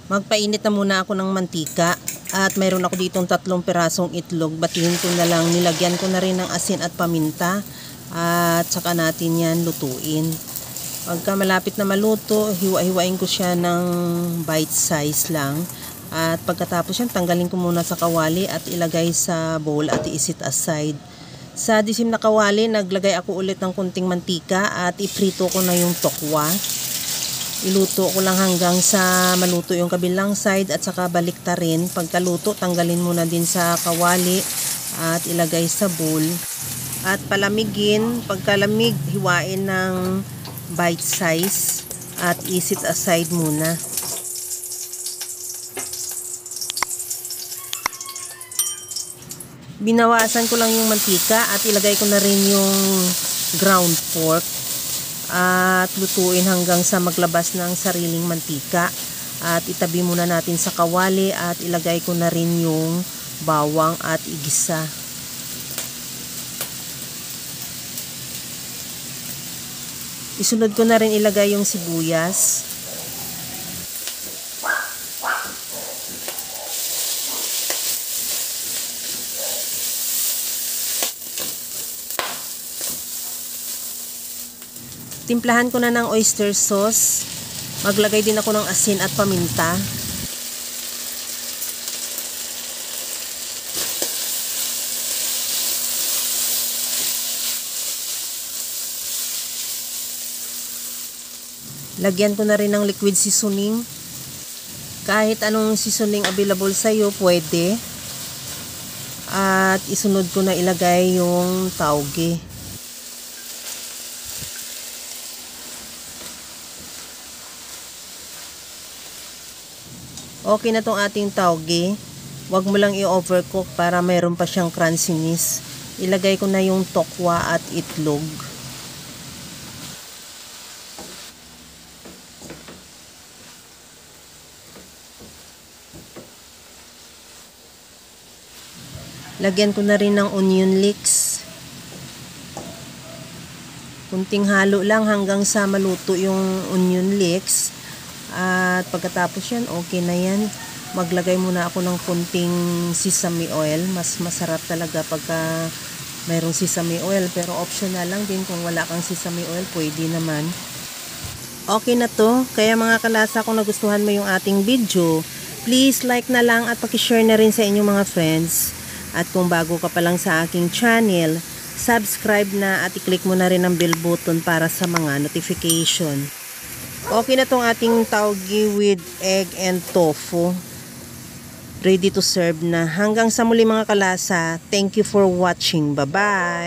Magpainit na muna ako ng mantika at mayroon ako ditong 3 pirasong itlog. Batihin ko na lang, nilagyan ko na rin ng asin at paminta at saka natin yan lutuin. Pagka malapit na maluto, hiwa-hiwain ko siya ng bite size lang. At pagkatapos yan, tanggalin ko muna sa kawali at ilagay sa bowl at i-set aside. Sa disim na kawali, naglagay ako ulit ng kunting mantika at iprito ko na yung tokwa. Iluto ko lang hanggang sa maluto yung kabilang side at saka balikta rin. Pagkaluto, tanggalin muna din sa kawali at ilagay sa bowl. At palamigin, pagkalamig, hiwain ng bite size at i-set aside muna. Binawasan ko lang yung mantika at ilagay ko na rin yung ground pork. At lutuin hanggang sa maglabas ng sariling mantika at itabi muna natin sa kawali at ilagay ko na rin yung bawang at igisa. Isunod ko na rin ilagay yung sibuyas. Timplahan ko na ng oyster sauce. Maglagay din ako ng asin at paminta. Lagyan ko na rin ng liquid seasoning. Kahit anong seasoning available sa iyo, pwede. At isunod ko na ilagay yung tauge. Okay na tong ating tauge. Huwag mo lang i-overcook para mayroon pa siyang crunchiness. Ilagay ko na yung tokwa at itlog. Lagyan ko na rin ng onion leeks. Kunting halo lang hanggang sa maluto yung onion leeks. At pagkatapos yan, okay na yan. Maglagay muna ako ng kunting sesame oil. Mas masarap talaga pagka mayroong sesame oil. Pero optional lang din, kung wala kang sesame oil, pwede naman. Okay na to. Kaya mga kalasa, kung nagustuhan mo yung ating video, please like na lang at pakishare na rin sa inyong mga friends. At kung bago ka pa lang sa aking channel, subscribe na at i-click mo na rin ang bell button para sa mga notification. Okay na tong ating tauge with egg and tofu. Ready to serve na. Hanggang sa muli mga kalasa. Thank you for watching. Bye-bye!